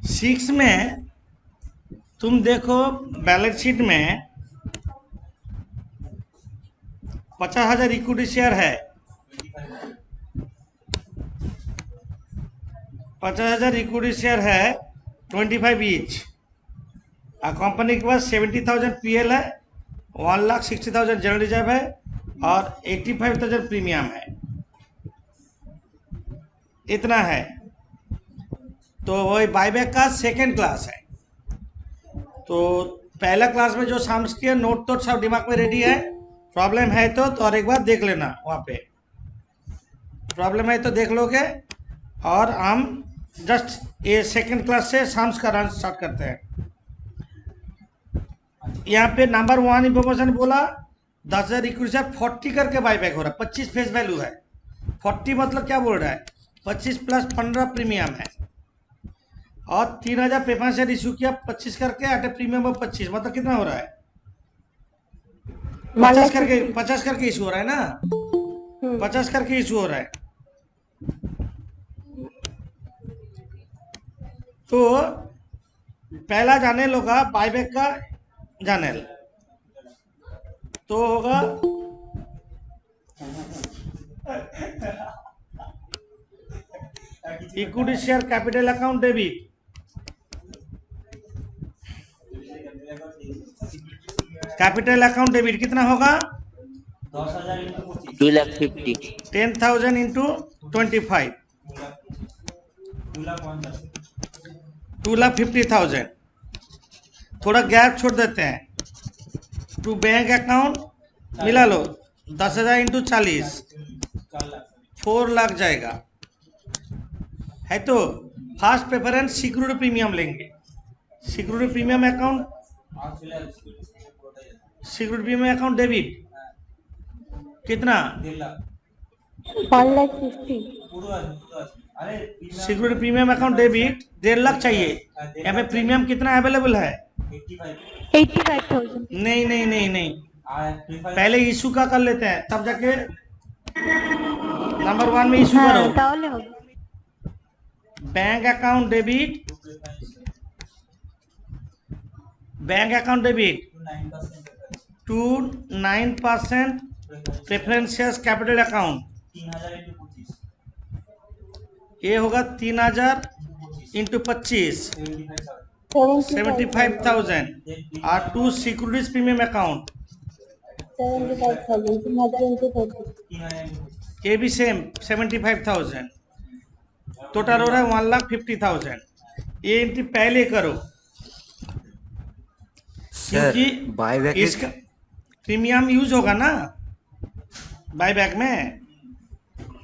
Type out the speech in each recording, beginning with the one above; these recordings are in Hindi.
सिक्स में तुम देखो बैलेंस शीट में 50,000 इक्विटी शेयर है, 50,000 इक्विटी शेयर है, 25 ईच। कंपनी के पास 70,000 पीएल है, 1,60,000 जनरल रिजर्व है और 85,000 प्रीमियम है। इतना है। तो वही बाईबैक का सेकेंड क्लास है। तो पहला क्लास में जो शाम्स के नोट तो सब दिमाग में रेडी है। प्रॉब्लम है तो और एक बार देख लेना, वहाँ पे प्रॉब्लम है तो देख लोगे। और हम जस्ट ये सेकेंड क्लास से शाम्स का रन स्टार्ट करते हैं। यहाँ पे नंबर 1 इंफॉर्मेशन बोला 10,000 इक्विटी शेयर 40 करके बाईबैक हो रहा है, 25 फेस वैल्यू है। 40 मतलब क्या बोल रहा है, 25 प्लस 15 प्रीमियम है। और 3,000 प्रेफरेंस शेयर इशू किया 25 करके एट ए प्रीमियम ऑफ 25, मतलब कितना हो रहा है, 50 करके इशू हो रहा है ना, 50 करके इशू हो रहा है। तो पहला जाने लोगा बाईबैक का जाने तो होगा equity share capital account debit, capital account debit कितना होगा 2,50,000 10,000 इंटू 25 2,50,000। थोड़ा गैप छोड़ देते हैं। टू बैंक अकाउंट मिला लो 10,000 इंटू 40 4 लाख जाएगा है। तो फर्स्ट प्रेफरेंस सिक्योरिटी प्रीमियम लेंगे। Security premium account, security premium account debit कितना 1,60,000। Security premium account debit 1.5 lakh चाहिए। यहाँ पे प्रीमियम कितना अवेलेबल है 85,000। नहीं नहीं नहीं नहीं, पहले इशू का कर लेते हैं तब जाके नंबर 1 में इशू करो। তাহলে হবে। Bank account debit, bank account debit to 9% preference shares capital account, ये होगा 3,000 इंटू 25 75,000 और to securities premium account 75,000 3,000 into 30। ये भी सेम 75,000, टोटल हो रहा है 1,50,000। ये एंट्री पहले करो क्योंकि बाईबैक इसका प्रीमियम यूज होगा ना बाईबैक में।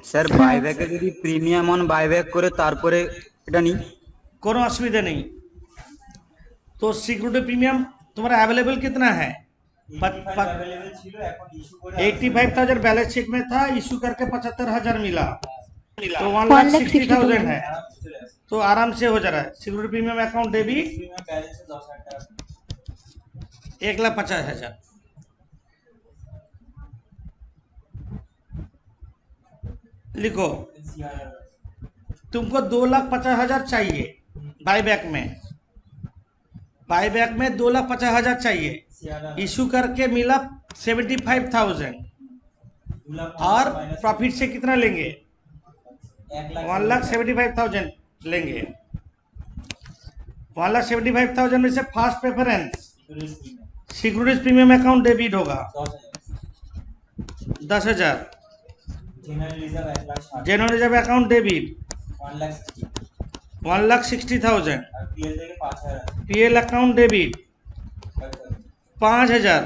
স্যার বাইব্যাকে যদি প্রিমিয়াম অন বাইব্যাক করে তারপরে এটা নি কোনো असुविधा नहीं। तो सिक्योरिटी प्रीमियम तुम्हारा अवेलेबल कितना है 85,000 बैलेंस शीट में था, इशू करके 75,000 मिला तो 1,60,000 है। तो आराम से हो जा रहा है। Security premium account debit 1,50,000। लिखो तुमको 2,50,000 चाहिए बाईबैक में, बाईबैक में 2,50,000 चाहिए। इशू करके मिला 75,000 और प्रॉफिट से कितना लेंगे 1,75,000 लेंगे। 1,75,000 में से first preference securities premium account debit होगा 10,000, general reserve account debit 1,60,000, PL account debit 5,000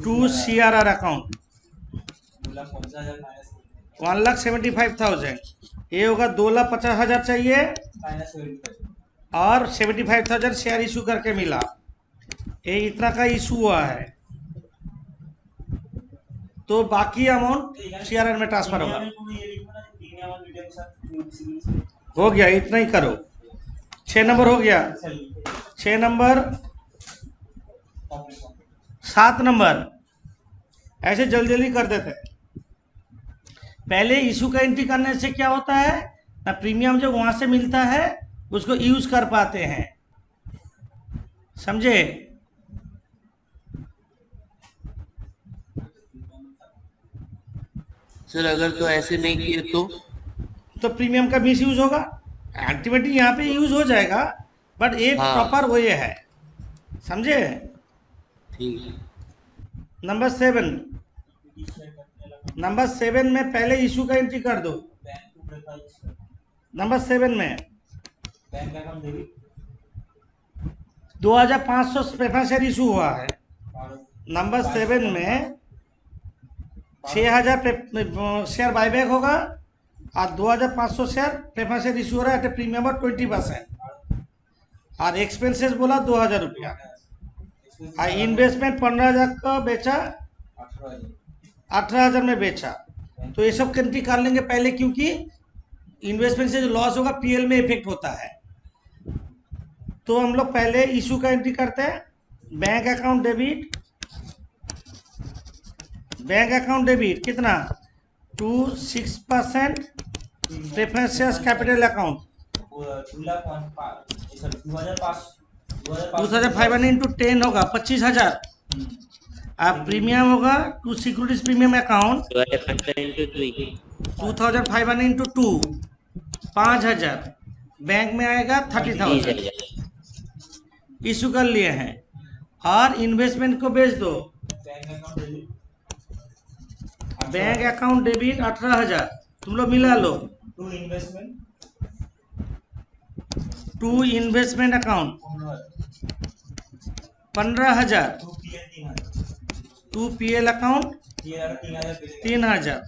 to CRR account 1,75,000। ये होगा 2,50,000 चाहिए और 75,000 शेयर इशू करके मिला। ये इतना का इशू हुआ है तो बाकी अमाउंट सीआरआर में ट्रांसफर होगा। हो गया, इतना ही करो। 6 नंबर हो गया। 6 नंबर 7 नंबर ऐसे जल्दी जल्दी कर देते हैं। पहले इशू का एंट्री करने से क्या होता है ना, प्रीमियम जो वहां से मिलता है उसको यूज कर पाते हैं, समझे। सर अगर तो ऐसे नहीं किए तो प्रीमियम का मिस यूज होगा। अल्टीमेटली यहाँ पे यूज हो जाएगा, बट एक हाँ प्रॉपर वो ये है, समझे। ठीक है। नंबर 7 में पहले इशू का एंट्री कर दो। नंबर 7 में 2500 प्रेफरेंस शेयर इशू हुआ है। नंबर 7 में 6000 शेयर बाईबैक होगा और 2500 शेयर प्रेफरेंस शेयर इशू हो रहा है, प्रीमियम और 20%, और एक्सपेंसेस बोला 2000 रुपया, और इन्वेस्टमेंट 15000 का बेचा, 18000 में बेचा। तो ये सब एंट्री कर लेंगे पहले, क्योंकि इन्वेस्टमेंट से जो लॉस होगा पीएल में इफेक्ट होता है। तो हम लोग पहले इशू का एंट्री करते हैं। बैंक अकाउंट डेबिट कितना 6% preference shares capital account 2500 into 10 होगा 25000। अब प्रीमियम होगा to securities premium account 2500 into 2 5000, bank में आएगा 30,000। इशू कर लिए हैं और इन्वेस्टमेंट को बेच दो। बैंक अकाउंट डेबिट 18,000, तुम लोग मिला लो। To investment account 15,000, to PL account 3,000,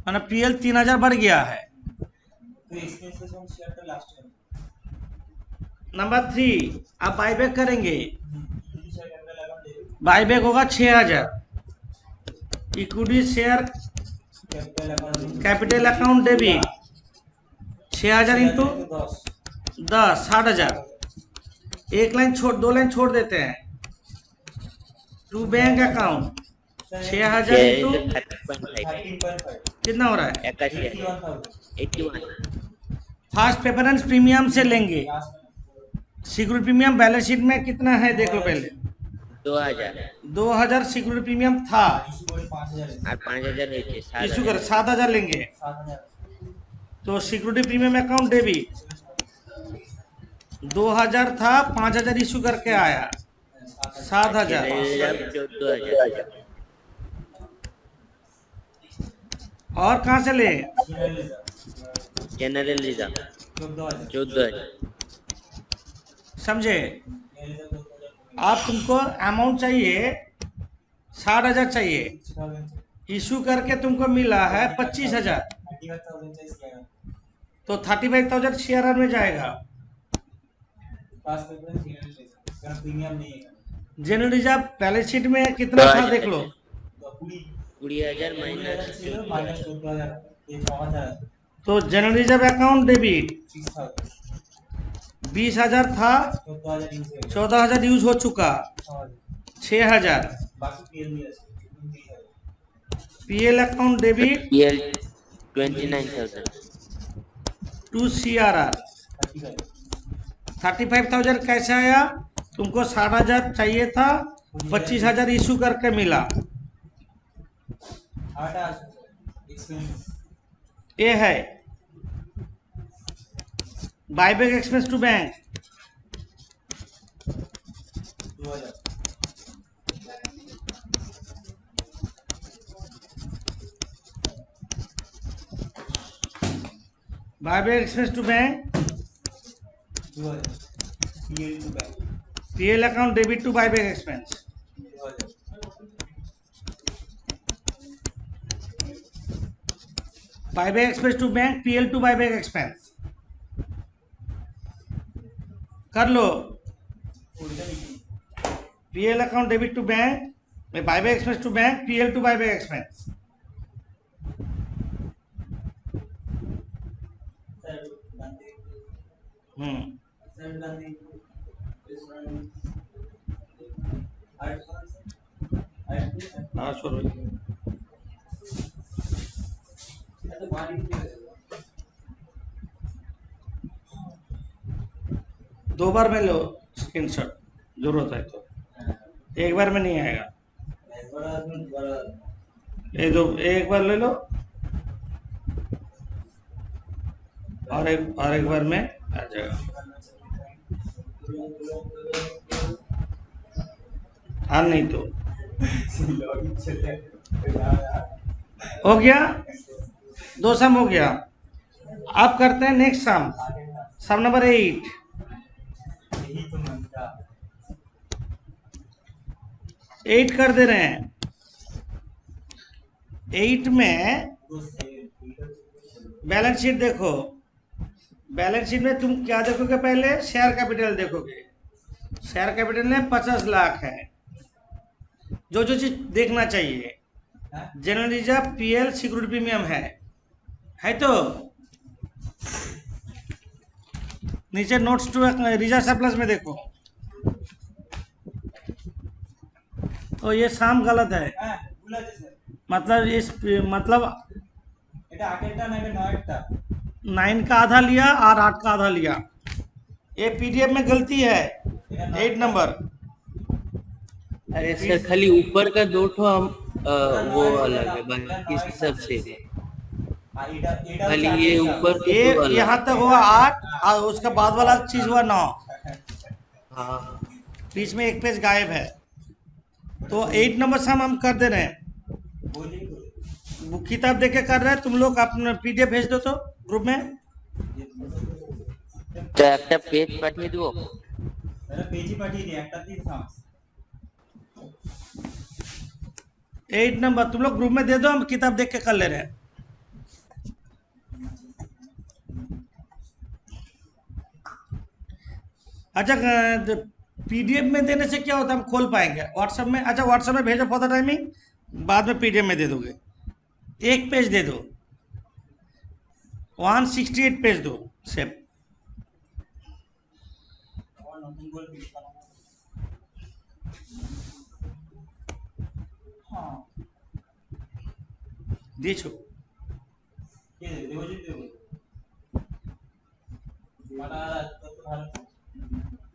मतलब पीएल 3,000 बढ़ गया है। नंबर 3 आप बाईबैक करेंगे, बाईबैक होगा 6,000। Equity share capital account debit 6,000 into 10 60,000। एक लाइन छोड़, 2 लाइन छोड़ देते हैं। टू बैंक अकाउंट 6,000 इंटू कितना हो रहा है, 81 फर्स्ट प्रेफरेंस प्रीमियम से लेंगे। सिक्योरिटी प्रीमियम बैलेंस शीट में कितना है देख लो पहले। 2000 सिक्योरिटी प्रीमियम था, और 5000 इशू कर 7,000 लेंगे। तो सिक्योरिटी प्रीमियम अकाउंट डेबिट 2000 था, 5,000 इशू करके आया 7,000। 14,000 और कहाँ से ले, जनरल रिजर्व 14,000 समझे। आप तुमको अमाउंट चाहिए 60,000 चाहिए, इशू करके तुमको मिला है 25,000, तो 35,000 शेयर में जाएगा। जनरल रिजर्व बैलेंस शीट में कितना था देख लो, 20,000 माइनस तो जनरल रिजर्व अकाउंट डेबिट 20,000 था, 14,000 यूज हो चुका, 6,000। PL account debit PL 29,000 to CRR 35,000 कैसे आया, तुमको 60,000 चाहिए था, 25,000 इशू करके मिला। ये है buyback expense to bank. Buyback expense to bank, PL account debit to buyback expense. Buyback expense to bank, PL to buyback expense कर लो। PL account debit to bank में buyback expense to bank, PL to buyback expense. हाँ छोड़ो। दो बार में लो स्क्रीनशॉट, जरूरत है तो। एक बार में नहीं आएगा, ये दो, एक बार ले लो और एक बार में आ जाएगा। हाँ नहीं तो हो गया, दो सम हो गया। अब करते हैं नेक्स्ट सम, सम नंबर 8। 8 कर दे रहे हैं। 8 में बैलेंस शीट देखो। बैलेंस शीट में तुम क्या देखोगे? पहले शेयर कैपिटल देखोगे। शेयर कैपिटल में 50 लाख है। जो जो चीज देखना चाहिए, general reserve, PL, security premium है तो नीचे नोट्स टू रिजर्व सरप्लस में देखो। तो ये साम गलत है, मतलब इस मतलब 9 का आधा लिया और 8 का आधा लिया। ये पीडीएफ में गलती है। 8 नंबर अरे सर खाली ऊपर का दो ठो हम वो अलग है, बाकी सब से खाली ये ऊपर का ये दो अलग। यहाँ तक हुआ 8 और उसका बाद वाला चीज हुआ 9। हाँ बीच में एक पेज गायब है। तो 8 नंबर सम हम कर दे रहे हैं। वो किताब देख के कर रहे हैं। तुम लोग अपना पीडीएफ भेज दो तो ग्रुप में। তো একটা পেজ পাঠিয়ে দেবো। পেজই পাঠিয়ে দিই, একটা দিন থাম। 8 नंबर तुम लोग ग्रुप में दे दो, हम किताब देख के कर ले रहे हैं। अच्छा, पीडीएफ में देने से क्या होता है? हम खोल पाएंगे व्हाट्सएप में। अच्छा, व्हाट्सएप में भेजो फॉर द टाइमिंग, बाद में पीडीएफ में दे दोगे। एक पेज दे दो, 168 पेज दो सेव। দিয়েছো?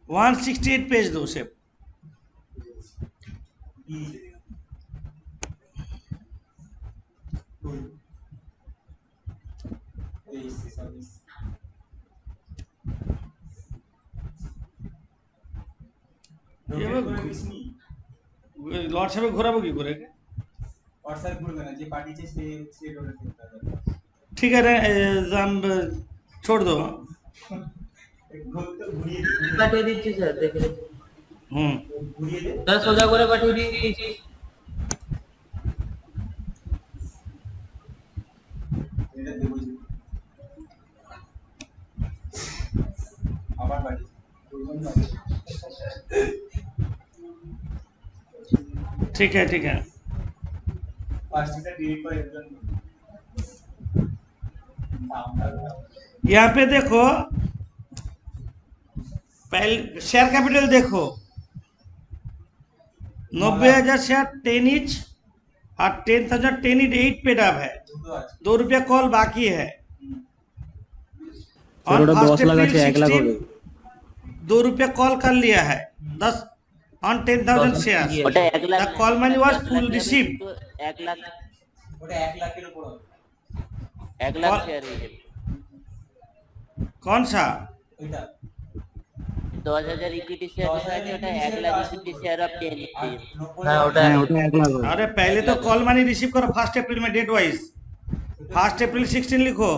168 पेज दो सेव। হোয়াটসঅ্যাপে ঘোরাবো কি করে? হোয়াটসঅ্যাপ ঘুরবে না, যে পাঠিয়েছে সে ডোরে করতে হবে। ठीक है हम छोड़ दो। ঘুরিয়ে পাঠিয়ে দিচ্ছি স্যার, দেখে ঘুরিয়ে দে। স্যার সোজা করে পাঠিয়ে দিচ্ছি। এটা দেবো আবার পাঠিয়ে ठीक है ठीक है। ফার্স্টটা ডিলিট করে এগুলো यहाँ पे देखो, पहले शेयर कैपिटल देखो, 90,000 शेयर 10 इंच और 10,000 10 इंच 8 पेड अप है। দুটো আছে। 2 रुपया कॉल बाकी है। और On 10 1st लाख April আছে, 1 लाख 16 হবে। 2 रुपया कॉल कर लिया है 10 on 10,000 shares। ওটা 1 lakh The call money was full received। 1 lakh, ওটা 1 লাখের উপর হবে। 1 লাখ শেয়ার হয়ে যাবে। कौन सा? ওইটা 10,000 ইকুইটি শেয়ার আছে, ওটা 1 লাখ ইকুইটি শেয়ার অফ 10 আর इंच। 90 হ্যাঁ ওটা হ্যাঁ ওটা 1 লাখ হবে। अरे पहले तो कॉल मनी रिसीव करो 1 अप्रैल में डेट वाइज। 1 अप्रैल 16 लिखो,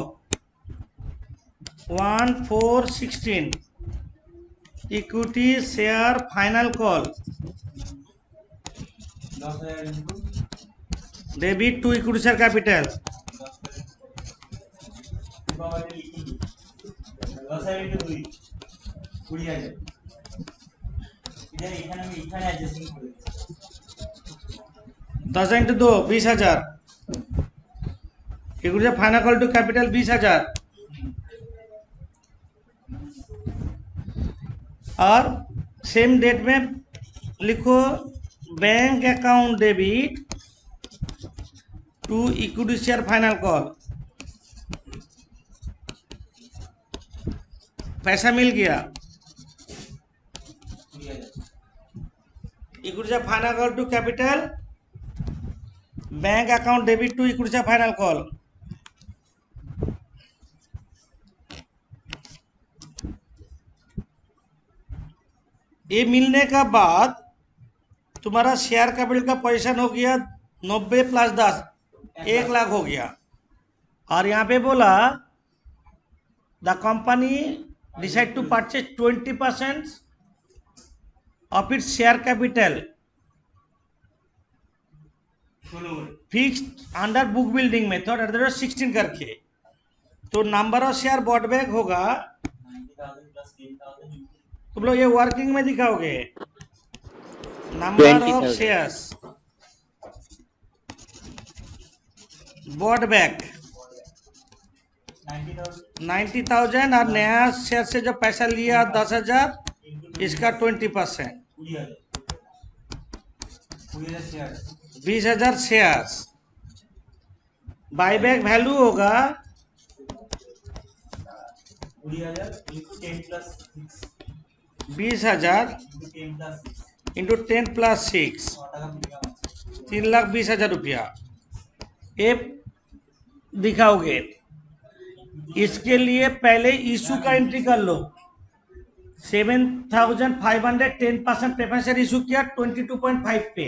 1/4/16 equity share final call 10,000 into debit to equity share capital. 10,000 লিখি 10,000 ইনটু 2 20,000। এটা এখানে আমি এখানে অ্যাডজাস্টিং করে দিচ্ছি। 10 into 2 20,000। Equity final call to capital 20,000। और सेम डेट में लिखो bank account debit to equity share final call पैसा मिल गया। कुड़ी आ जाए equity final call to capital, bank account debit to equity final call. ये मिलने का बाद तुम्हारा शेयर कैपिटल का पोजीशन हो गया 90 प्लस 10, 1 लाख हो गया। और यहाँ पे बोला the company decide to purchase 20% of its share capital fixed under book building method at the rate 16 करके। तो number of share bought back होगा, 90,000 प्लस 10,000 तुम लोग ये वर्किंग में दिखाओगे, number of 20,000 shares bought back 90,000 90,000 और नया शेयर से जो पैसा लिया 10,000, इसका 20%, कुड़ी आ जाए कुड़ी आ शेयर 20,000 शेयर्स। बाईबैक वैल्यू होगा कुड़ी आ जाए into 10 plus 6 20,000 into 10 plus 6 into 10 plus 6, 100 টাকা प्रीमियम আছে 3,20,000 रुपया। ये दिखाओगे। इसके लिए पहले इशू का एंट्री कर लो। 7,500 10% प्रेफरेंस शेयर इशू किया 22.5 पे।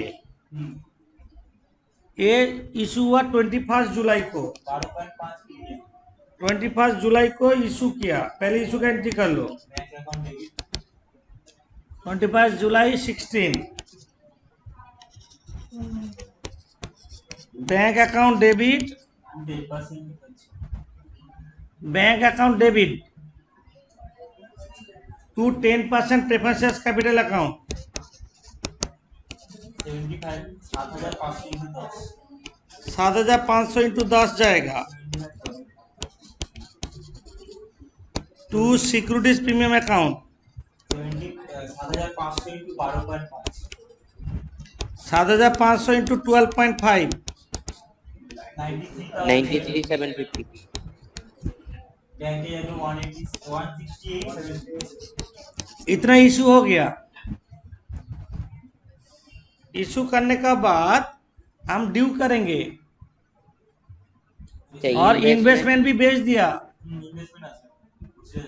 ये इशू हुआ 21 जुलाई को, 12.5 प्रीमियम 21 जुलाई को इशू किया। पहले इशू का एंट्री कर लो। बैंक अकाउंट डेबिट 21 जुलाई 16, bank account debit, 10% bank account debit to 10% preference share capital account 75 7,500 into 10 7,500 into 10 जाएगा। To securities premium account 7,500 into 12.5 7,500 into 12.5 93,750 bank के जाके 168 इतना इशू हो गया। इशू करने का बाद हम ड्यू करेंगे और इन्वेस्टमेंट भी बेच दिया। इन्वेस्टमेंट আছে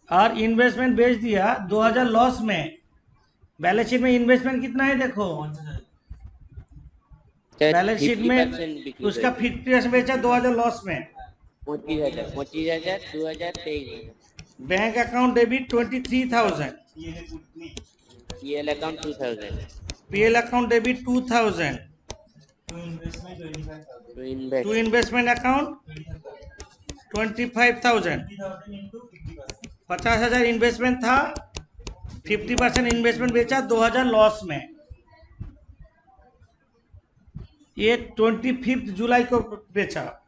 और इन्वेस्टमेंट बेच दिया 2,000 लॉस में। बैलेंस शीट में इन्वेस्टमेंट कितना है देखो, 50,000 बैलेंस शीट में उसका 50% बेचा 2,000 लॉस में। 25,000 2,023 बैंक अकाउंट डेबिट 23,000, ये कुछ नहीं PL account 2,000 PL account debit 2,000, तो investment 25,000 to invest to investment account 25,000। 50,000 into 50%। 50,000 investment था, 50% इन्वेस्टमेंट बेचा 2,000 लॉस में। ये 25 जुलाई को बेचा,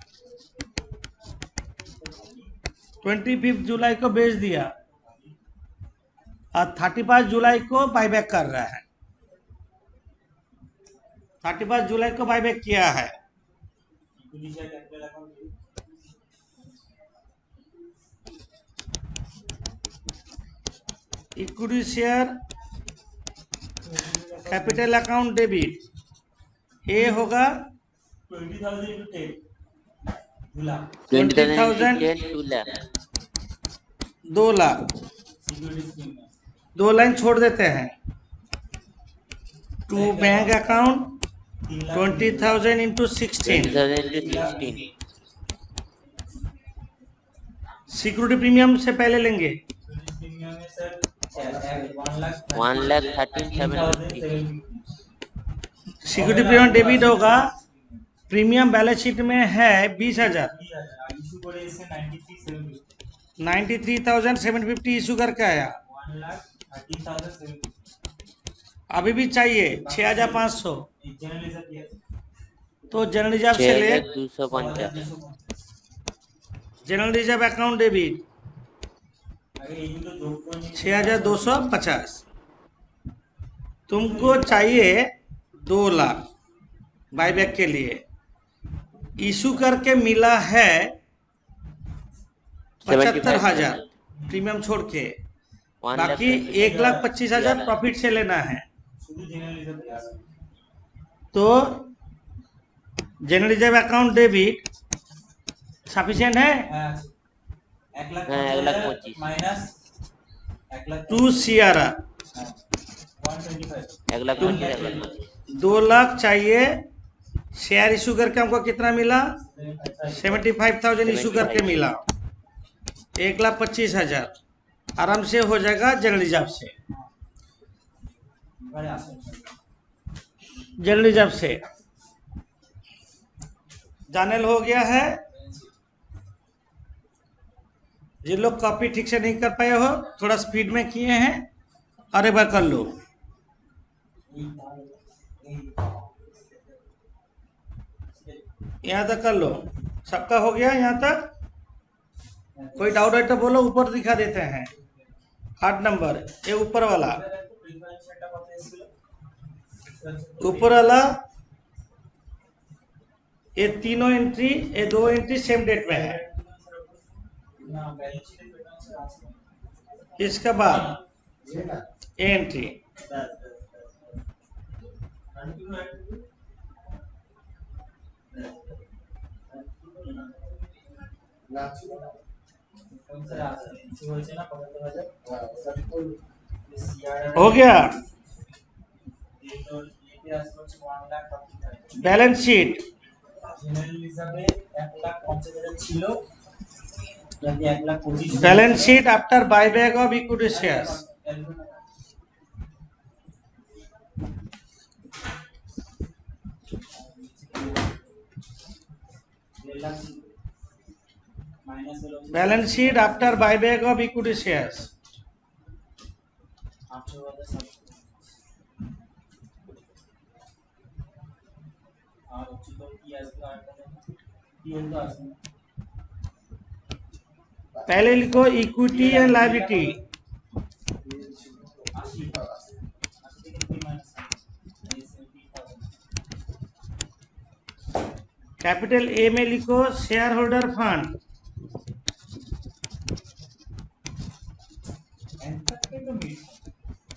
25 जुलाई को बेच दिया और 31 जुलाई को बाईबैक कर रहा है। 31 जुलाई को बाईबैक किया है। Equity share capital account equity share capital account debit ये होगा 20,000 into 10 2 lakh 20,000 20,000 2 lakh 2 lakh. Security scheme में 2 लाइन छोड़ देते हैं। To bank account 3 lakh 20,000 into 16, 20,000 to 16 security premium से पहले लेंगे। सिक्योरिटी प्रीमियम में sir 1 lakh 1,13,750 security premium debit होगा। प्रीमियम बैलेंस शीट में है 20,000, इशू করে এসে 93,750 93,750 इशू करके आया। 1,13,750 अभी भी चाहिए 6,500, जनरल रिजर्व किया तो जनरल रिजर्व से ले। 6,250 जनरल रिजर्व अकाउंट डेबिट আগে এইগুলো যোগ করে নিয়ে 6,250। तुमको चाहिए 2 लाख बाईबैक के लिए। इशू करके मिला है 75,000। प्रीमियम छोड़ के, 1 बाकी 1,25,000 प्रॉफिट से लेना है। শুধু জেনারেল রিজার্ভ আছে तो general reserve account debit sufficient है হ্যাঁ আছে 1 লাখ হ্যাঁ, 1,25,000 মাইনাস 1 লাখ 2 CRR 125 1,25,000 1,25,000 2 लाख चाहिए। शेयर इशू करके हमको कितना मिला? 75,000 इशू करके मिला। 1,25,000 आराम से हो जाएगा जनरल रिजर्व से। এবারে আসে जनरल रिजर्व से जानल हो गया है। जिन लोग कॉपी ठीक से नहीं कर पाए हो, थोड़ा स्पीड में किए हैं और एक बार कर लो। यहाँ तक कर लो, सबका हो गया यहाँ तक? कोई डाउट है तो बोलो, ऊपर दिखा देते हैं। 8 नंबर ये ऊपर वाला, প্রিফারেন্সটা কত এসেছিল ऊपर वाला ये तीनों एंट्री, ये 2 एंट्री सेम डेट में है। না ব্যালেন্স শিটে প্রিফারেন্স আছে इसके बाद ये एंट्री हो गया। Balance sheet balance sheet after buyback of equity shares. Balance sheet after buyback of equity shares. पहले लिखो equity and liability. Capital A में लिखो शेयर होल्डर फंड।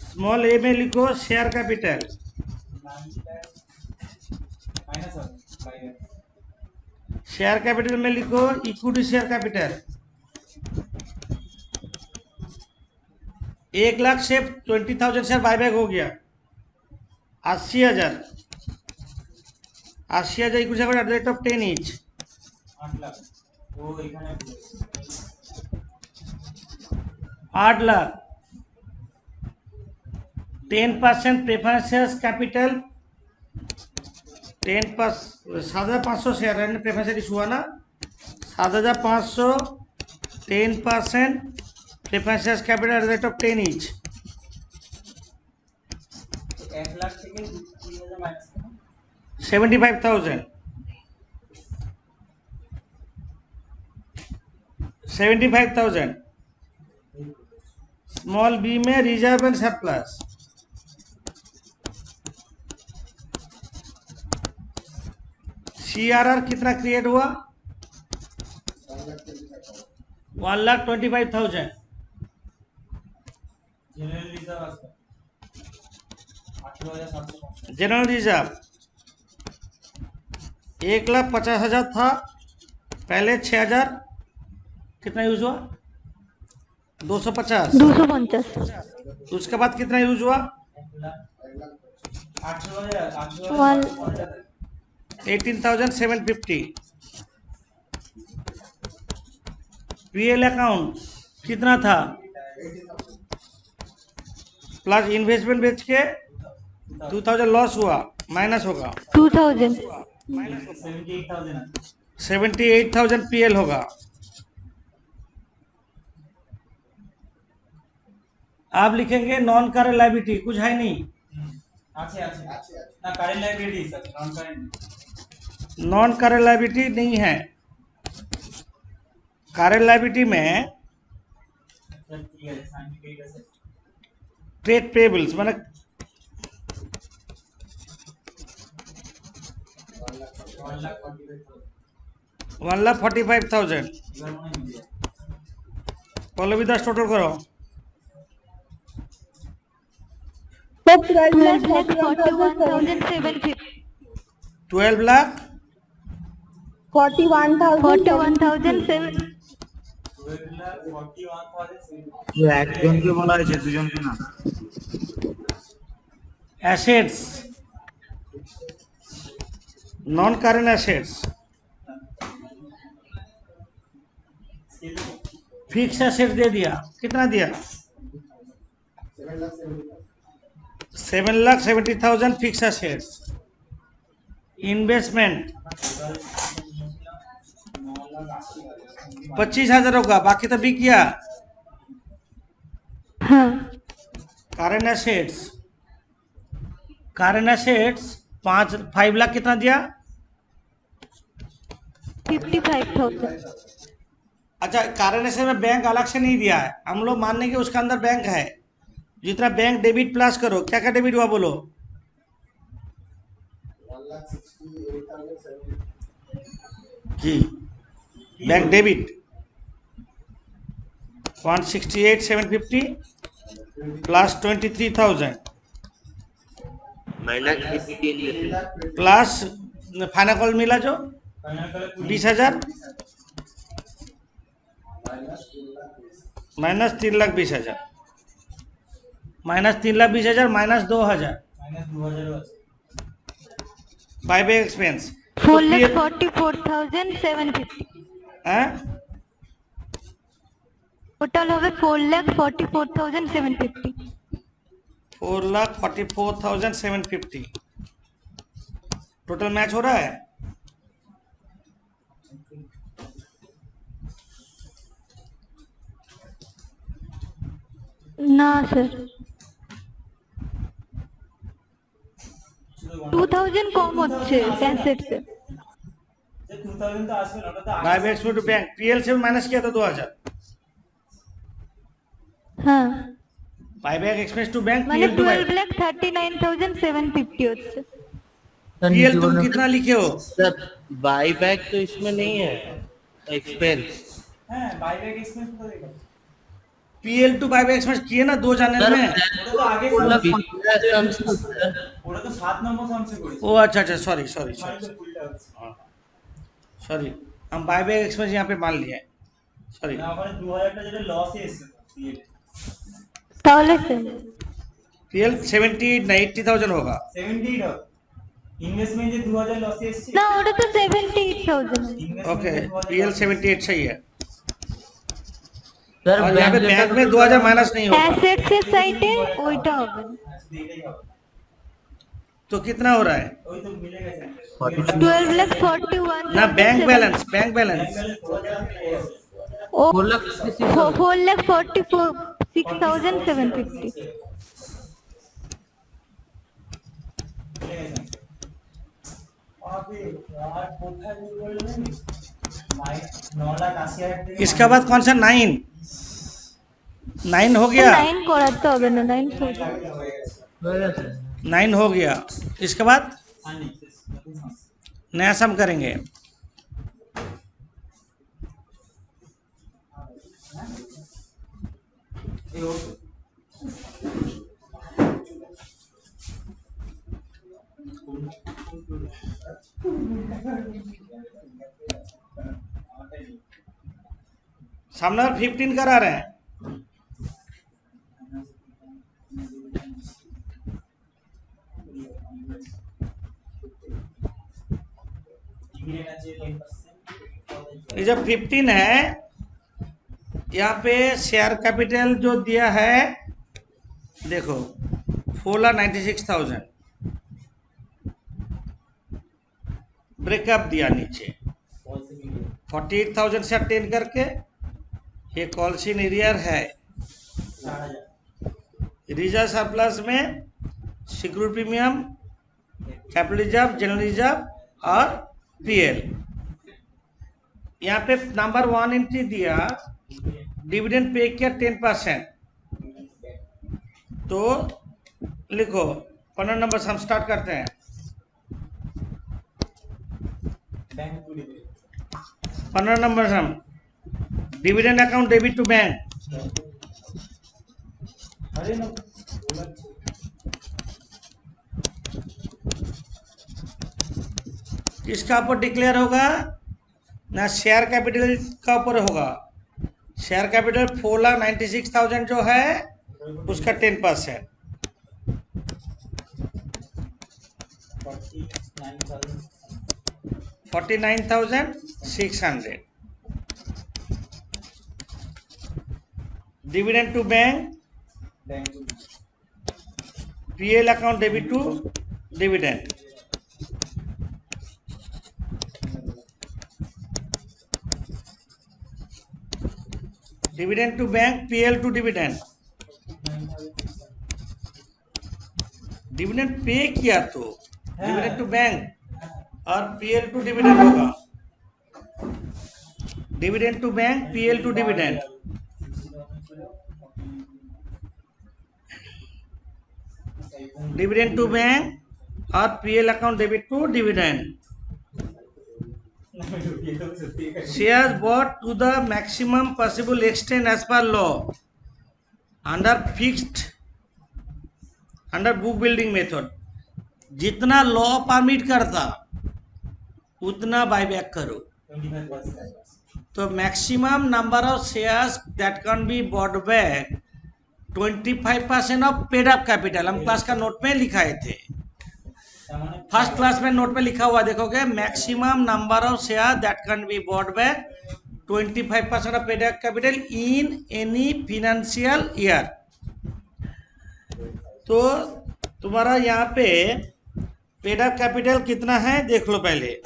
स्मॉल ए में लिखो शेयर कैपिटल। शेयर कैपिटल में लिखो इक्विटी शेयर कैपिटल। 1 लाख से 20,000 शेयर बायबैक हो गया। 80,000 equity share eight the rate of 10 each। 8 lakh 10% preference shares capital 7,500 share है प्रेफरेंस इशू हुआ ना। 7,500 10% preference shares capital eight the rate of 10 each। 1 lakh থেকে 20,000 মাইনাস 75,000 75,000। स्मॉल बी में रिजर्व एंड सरप्लस। CRR कितना क्रिएट हुआ? 1,25,000। जनरल रिजर्व আছে 18,750 जनरल रिजर्व 1,50,000 था पहले। 6,000 कितना यूज हुआ? 250। 250 उसके बाद कितना यूज हुआ? 18,750। PL अकाउंट कितना था? प्लस इन्वेस्टमेंट बेच के 2,000 लॉस हुआ, माइनस होगा 2000 78,000 PL होगा। आप लिखेंगे नॉन करेंट लायबिलिटी, कुछ है नहीं। আছে আছে না কারেন্ট লাইবিলিটি স্যার নন কারেন্ট नॉन करेंट लायबिलिटी नहीं है। करेंट लायबिलिटी में স্যার ঠিক আছে সাইন্টিফিক আছে ट्रेड पेबल्स माने 1,45,000। এবার মনে হয় पल्लवी दास टोटल करो। 12,41,750. 12 लाख 41,700. 12,41,000 একজনকে বলা হয়েছে, দুজনকে না। Assets, non current assets, fixed asset दे दिया। कितना दिया? 7,70,000 फिक्स एसेट्स। इन्वेस्टमेंट 25,000 होगा, बाकी तो बिक गया। हाँ, करेंट एसेट्स 5 लाख कितना दिया? 55,000. अच्छा, करेंट एसेट में बैंक अलग से नहीं दिया है, हम लोग मानने के उसके अंदर बैंक है। जितना बैंक डेबिट प्लस करो, क्या क्या डेबिट हुआ बोलो? जी, bank debit 168,750 plus 23,000 minus 15 plus final call मिला जो 20,000 minus 3,20,000 minus 3,20,000 minus 2,000 buyback expense 4,44,750. Total हो गए 4,44,750. 4,44,750 टोटल मैच हो रहा है। ना सर, 2,000 কম হচ্ছে ক্যান্সেট से. 2000 তো আসবে না, ওটা তো buyback expense to bank PL से माइनस किया था 2,000। हाँ, बायबैक एक्सपेंस टू बैंक মানে पीएल टू 12,39,750 হচ্ছে. पीएल तुम कितना लिखे हो? सर बाई बैक तो इसमें नहीं है, एक्सपेंस। হ্যাঁ বাইব্যাক এক্সপেন্স তো দেখো, पीएल टू बायबैक एक्सपेंस किए ना 2 चैनल में। ওটা তো আগে मतलब ছিল, सर ওটা তো 7 নম্বর সামসে করেছি। ओ अच्छा अच्छा, सॉरी सॉरी মানে তো ভুলটা হচ্ছে सॉरी, हम बायबैक एक्सपेंस यहाँ पे मान लिए, सॉरी। না, ওখানে 2000 টা যেটা লসে এসেছে পিএল তাহলে স্যার पीएल 78 ना 80,000 होगा। 78 হবে। ইনভেস্টমেন্ট যে 2000 লসে এসেছে, না, ওটা তো 78,000. ओके, पीएल 78 सही है। স্যার और यहाँ पे बैंक में 2,000 माइनस नहीं होगा, অ্যাসেটস এর সাইডে ওইটা হবে না. এটাই হবে। तो कितना हो रहा है? ওই তো মিলে গেছে। 12,41,000 ना बैंक बैलेंस, बैंक बैलेंस ও 4,44,6,750. আবে यार কোথায় ভুল বললেন? 9,80,000 থেকে इसके बाद कौन सा 9 हो गया, 9 করাতে হবে না, 9 সোজা. হয়ে গেছে। 9 हो गया। इसके बाद नया सम करेंगे। सामने 15 करा रहे हैं। ये जब 15 है, यहाँ पे शेयर कैपिटल जो दिया है देखो 4,96,000 ब्रेकअप दिया नीचे 48,000 से अटेन करके ये कॉल्सिन एरियर है। रिजर्व सरप्लस में security premium, capital reserve, general reserve और पीएल। यहाँ पे नंबर 1 एंट्री दिया, डिविडेंड पे किया 10%, तो लिखो 15 नंबर से हम स्टार्ट करते हैं। बैंक पूरी 15 नंबर से हम dividend account debit to bank अरे ना किसका ऊपर डिक्लेयर होगा ना, शेयर कैपिटल का ऊपर होगा। शेयर कैपिटल 4,96,000 जो है उसका 10%। 49,600। Dividend to bank, PL account debit to dividend. Dividend to bank, PL to dividend. Dividend pay किया तो डिविडेंड टू बैंक और पीएल टू डिविडेंड होगा। Dividend to bank, PL to dividend. Dividend to bank और PL account debit to dividend. Shares bought to the maximum possible extent as per law under book building method। जितना लॉ परमिट करता उतना बायबैक करो। तो maximum number of shares that can be bought back 25% of paid up capital. हम क्लास का नोट में लिखाए थे, फर्स्ट क्लास में नोट पे लिखा हुआ देखोगे, maximum number of share that can be bought back 25% of paid up capital in any financial year. तो तुम्हारा यहाँ पे पेड अप कैपिटल कितना है देख लो पहले।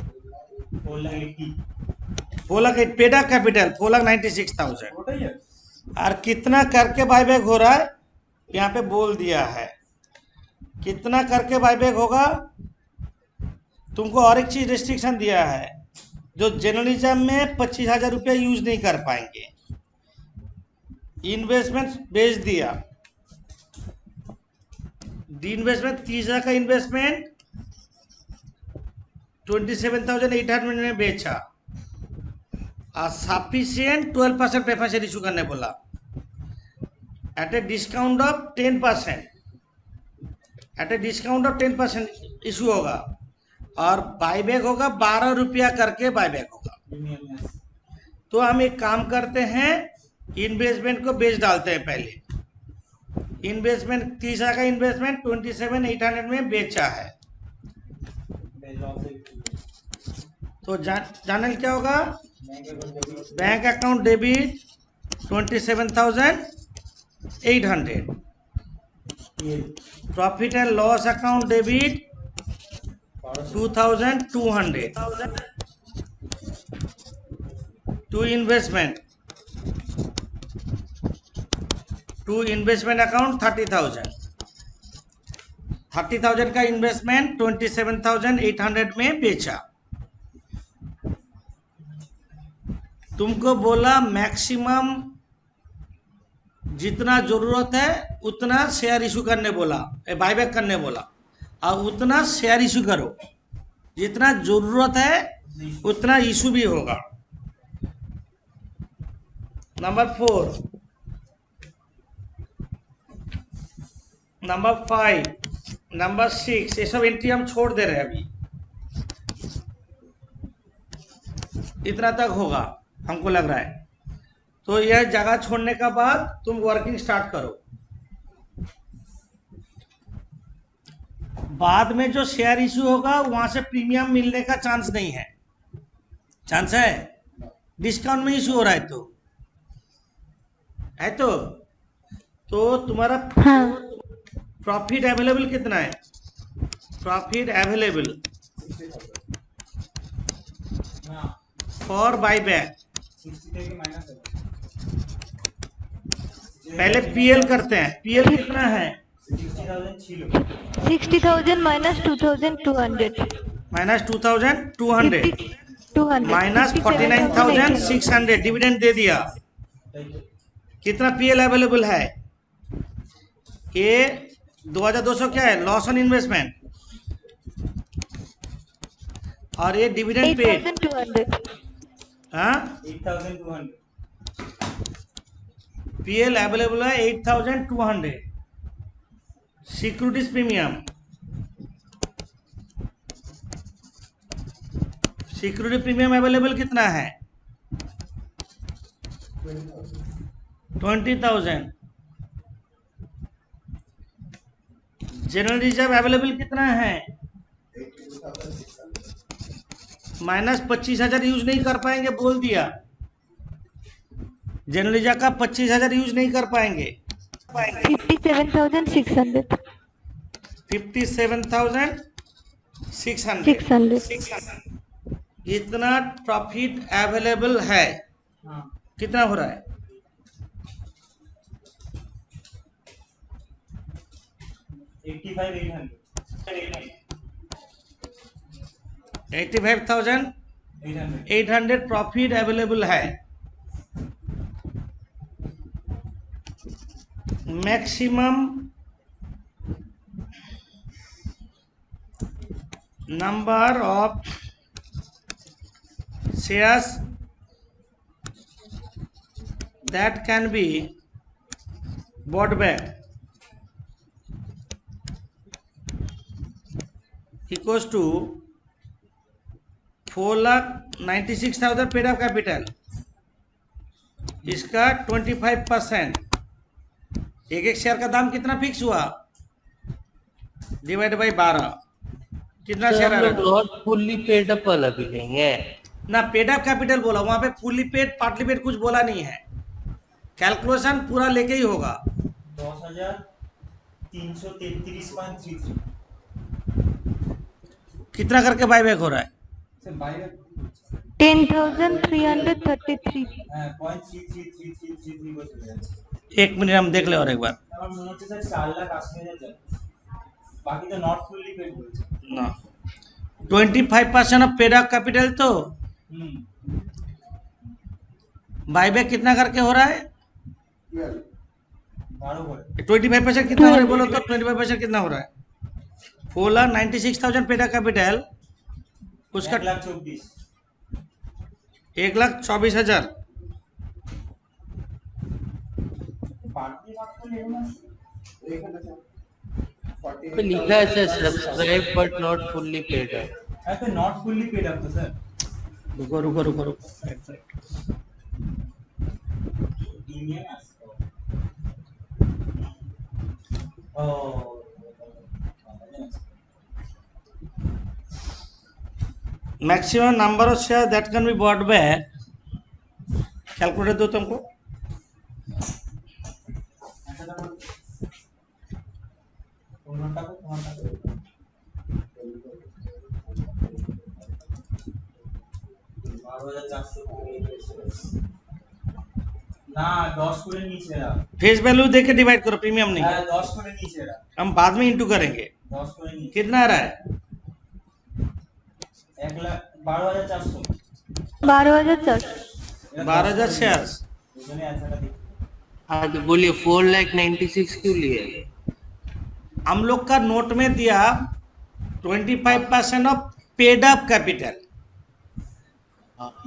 4,80,000 पेड अप कैपिटल 4,96,000। और कितना करके बायबैक हो रहा है यहाँ पे बोल दिया है। कितना करके बायबैक होगा, तुमको और एक चीज रिस्ट्रिक्शन दिया है, जो जर्नलिज्म में 25,000 रुपया यूज नहीं कर पाएंगे। इन्वेस्टमेंट बेच दिया, इन्वेस्टमेंट 30,000 का इन्वेस्टमेंट 27,800 में बेचा और सफिशिएंट 12% प्रेफरेंस इशू करने बोला at a discount of 10%। At a discount of 10% issue होगा और बायबैक होगा 12 रुपया करके बायबैक होगा। तो हम एक काम करते हैं, इन्वेस्टमेंट को बेच डालते हैं पहले। इन्वेस्टमेंट 30,000 का इन्वेस्टमेंट 27,800 में बेचा है। तो जाने क्या होगा, bank account debit 27,800, profit and loss account debit 2,200, to investment account 30,000 का इन्वेस्टमेंट 27,800 में बेचा। तुमको बोला मैक्सिमम जितना जरूरत है उतना शेयर इशू करने बोला, बायबैक करने बोला, और उतना शेयर इशू करो। जितना जरूरत है उतना इशू भी होगा। नंबर 4, नंबर 5, नंबर 6, ये सब एंट्री हम छोड़ दे रहे हैं अभी। इतना तक होगा हमको लग रहा है। तो यह जगह छोड़ने का बाद तुम वर्किंग स्टार्ट करो। बाद में जो शेयर इशू होगा वहां से प्रीमियम मिलने का चांस नहीं है। चांस है, डिस्काउंट में इशू हो रहा है तो तुम्हारा प्रॉफिट अवेलेबल कितना है? प्रॉफिट अवेलेबल फॉर बायबैक, पहले पीएल करते हैं। पीएल कितना है? 60,000 minus 2,200 माइनस 2,200 200 माइनस 49,600 डिविडेंड दे दिया। कितना पीएल अवेलेबल है? ये 2,200 क्या है? लॉस ऑन इन्वेस्टमेंट, और ये डिविडेंड पेड 8,200 हाँ 8,200 पीएल अवेलेबल है 8,200। Securities premium, security premium available कितना है? 20,000। जनरल रिजर्व अवेलेबल कितना है? -25,000 यूज नहीं कर पाएंगे, बोल दिया। जनरल रिजर्व का 25,000 यूज नहीं कर पाएंगे। 57,600। 57,600। 600। इतना प्रॉफिट अवेलेबल है। हाँ कितना हो रहा है? 85,800 प्रॉफिट अवेलेबल है। Maximum number of shares that can be bought back equals to 4,96,000 paid up capital. इसका 25%। एक एक शेयर का दाम कितना फिक्स हुआ? डिवाइड बाई 12, कितना सर शेयर आ हम रहा लोग है? नॉट फुल्ली पेड अप वाला भी लेंगे। ना पेड अप कैपिटल बोला, वहां पे फुल्ली पेड पार्टली पेड कुछ बोला नहीं है। कैलकुलेशन पूरा लेके ही होगा। 10,333.33। कितना करके बायबैक हो रहा है? Sir bye 10,333। 0.3333 বছর যাচ্ছে। एक मिनट हम देख ले और एक बार। আমার মনে হচ্ছে স্যার 4,80,000 যাচ্ছে, বাকি তো নট ফুললি পেড বলছে। ना 25% ऑफ पेड अप कैपिटल तो হুম बायबैक कितना करके हो रहा है? 12 করে 25% कितना हो रहा है बोलो तो? 25% कितना हो रहा है? 4,96,000 पेड अप कैपिटल, उसका 1,24,000। 1,24,000। पार्टी बात तो लेना तो लिखा है sir subscribe but not fully paid up. है तो नॉट फुल्ली पेड अप तो सर। रुको रुको रुको रुको। प्रीमियम আসছে। ও maximum number of share that can be bought back, calculator दो तुमको। কোনটা কো কোনটা কো 12,400 না 10 করে নিচে এরা। फेस वैल्यू देख के डिवाइड करो, प्रीमियम नहीं। হ্যাঁ 10 করে নিচে এরা। हम बाद में इंटू करेंगे। 10 করে নিচে कितना आ रहा है? 12,400। 12,400। 12,000 शेयर्स। দুজনে একসাথে দেখি। हाँ तो बोलिए 4,96,000 क्यों लिए? हम लोग का नोट में दिया 25% ऑफ पेड अप कैपिटल।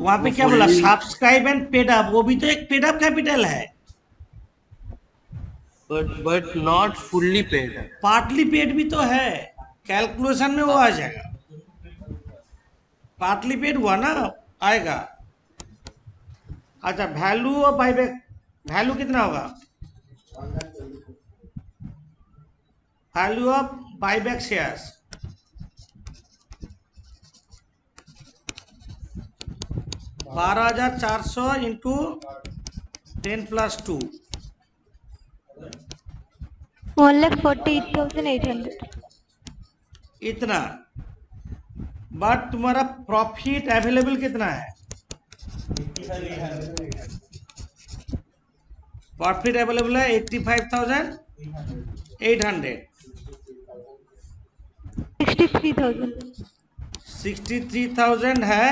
वहां पे क्या बोला? सब्सक्राइब एंड पेड अप, वो भी तो एक पेड अप कैपिटल है। But not fully paid up. Partly paid भी तो है, कैलकुलेशन में वो आ जाएगा। पार्टली पेड हुआ ना, आएगा। अच्छा वैल्यू ऑफ बायबैक, वैल्यू कितना होगा? Value of buyback shares 12,400 into 10+2, 1,48,800। इतना। बट तुम्हारा प्रॉफिट अवेलेबल कितना है? 85,800। प्रॉफिट अवेलेबल है 85,800। 63,000। 63,000 है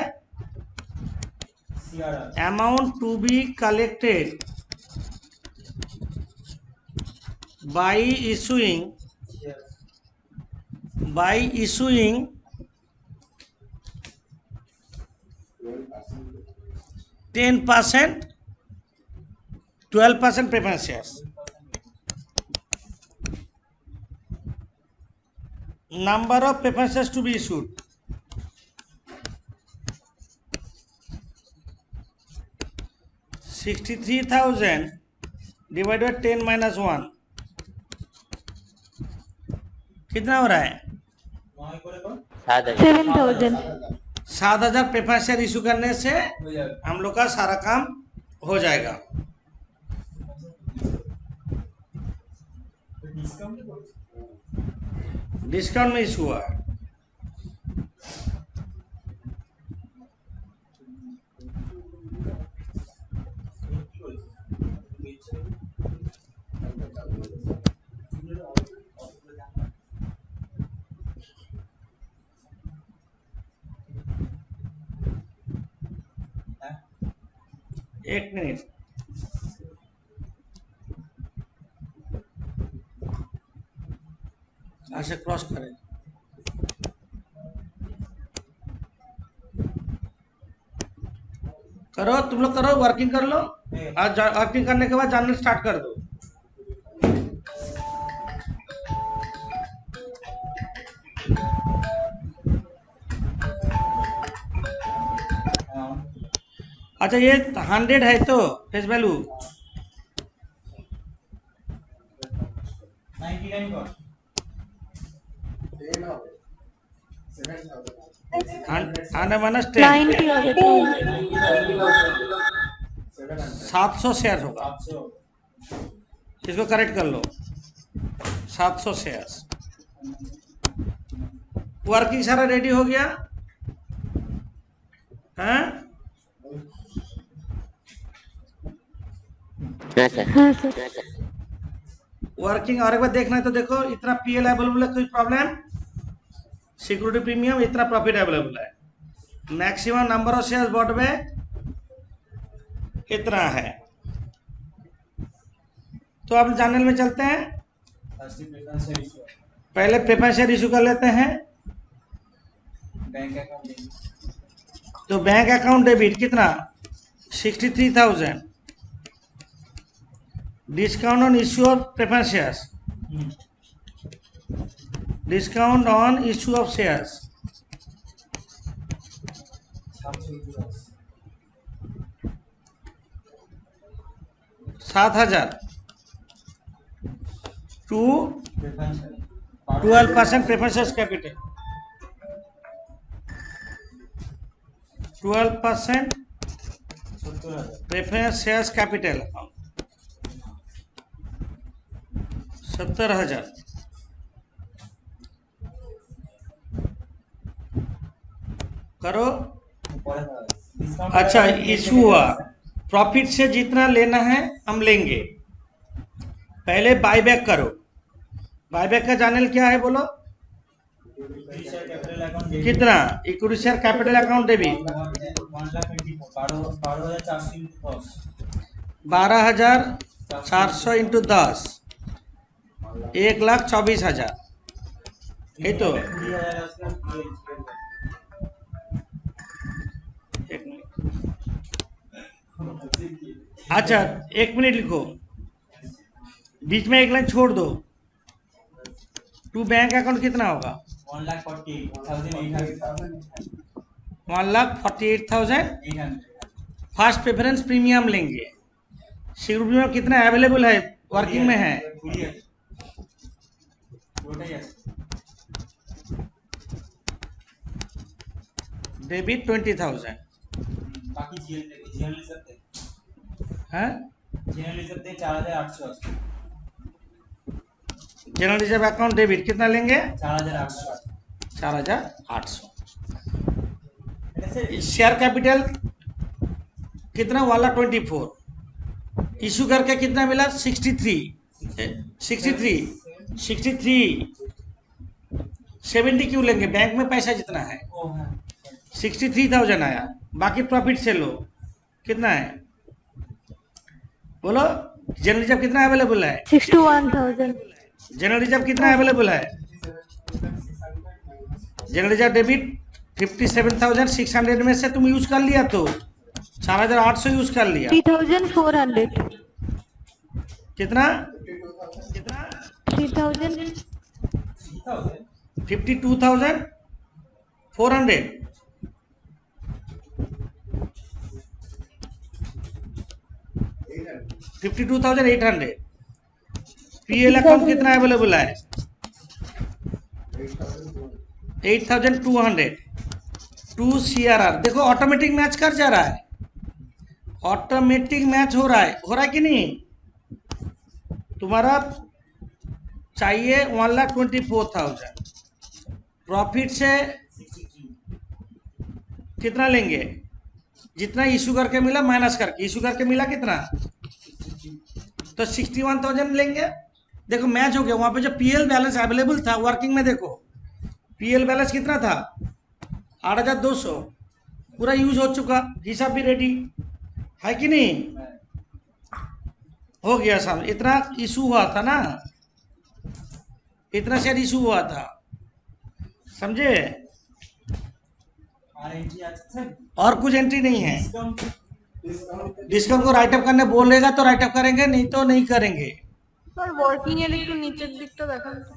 CRR amount to be collected by issuing 10% 12% preference shares. Number of preference shares to be issued. $63,000 divided 10 minus 1 कितना हो रहा है? 7,000. 7,000 प्रेफरेंस शेयर इशू करने से हम लोग का सारा काम हो जाएगा. डिस्काउंट में इशू हुआ. एक मिनट. ऐसे क्रॉस करें. करो, तुम लोग करो, वर्किंग कर लो. आज वर्किंग करने के बाद जानना स्टार्ट कर दो. अच्छा, ये 100 है तो फेस वैल्यू 10 90 हो जाता है. 700 शेयर होगा. इसको करेक्ट कर लो. 700 शेयर्स. वर्किंग सारा रेडी हो गया हैं? हाँ सर. वर्किंग और एक बार देखना है तो देखो. इतना पीएल अवेलेबल है, कोई प्रॉब्लम? सिक्योरिटी प्रीमियम इतना प्रॉफिट अवेलेबल है. Maximum number of shares bot में इतना है. तो अब चैनल में चलते हैं. पहले प्रेफरेंस शेयर इशू कर लेते हैं. तो बैंक अकाउंट डेबिट कितना? 63,000. Discount on issue of preference shares. Discount on issue of shares 7,000 to 12% preference shares capital. 12% preference shares capital 70,000. करो. अच्छा, इशू हुआ. प्रॉफिट से जितना लेना है हम लेंगे. पहले बायबैक करो. बायबैक का चैनल क्या है बोलो? कितना? Equity share capital account debit 12,400 into 10 1,24,000. ये तो अच्छा, 1 मिनट लिखो. बीच में एक लाइन छोड़ दो. टू बैंक अकाउंट कितना होगा? 1,48,800. फर्स्ट प्रेफरेंस प्रीमियम लेंगे. सिक्योरिटी प्रीमियम कितना अवेलेबल है? वर्किंग में है. डेबिट 20,000 है. जनरल रिजर्व अकाउंट डेबिट कितना लेंगे? 4,800. शेयर कैपिटल कितना? 1,24. इशू करके कितना मिला? 63. 70 क्यों लेंगे? बैंक में पैसा जितना है 63,000 आया. बाकी प्रॉफिट से लो. कितना है बोलो? जनरल रिजर्व कितना अवेलेबल है? 61,000. जनरल रिजर्व कितना अवेलेबल है? जनरल रिजर्व डेबिट 57,600 में से तुम यूज कर लिया तो 4,800 यूज कर लिया. 3,400. कितना 3000 52,400 52,800 पीएल अकाउंट कितना अवेलेबल है 8,200 2 CRR देखो ऑटोमेटिक मैच कर जा रहा है ऑटोमेटिक मैच हो रहा है कि नहीं तुम्हारा चाहिए 1,24,000 प्रॉफिट से कितना लेंगे जितना इशू करके मिला माइनस करके इशू करके मिला कितना तो 61,000 लेंगे देखो मैच हो गया वहां पे जो पीएल बैलेंस अवेलेबल था वर्किंग में देखो पीएल बैलेंस कितना था 8,200 पूरा यूज हो चुका हिसाब भी रेडी है कि नहीं हो गया साहब इतना इशू हुआ था ना इतना शेयर इशू हुआ था समझे और कुछ एंट्री नहीं है डिस्काउंट को राइटअप करने बोलेगा तो राइटअप करेंगे नहीं तो नहीं करेंगे স্যার ওয়ার্কিং এর একটু নিচের দিকটা দেখান তো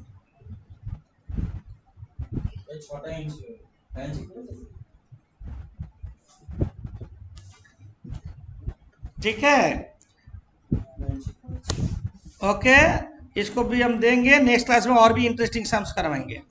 ठीक है ओके इसको भी हम देंगे नेक्स्ट क्लास में और भी इंटरेस्टिंग सम्स करवाएंगे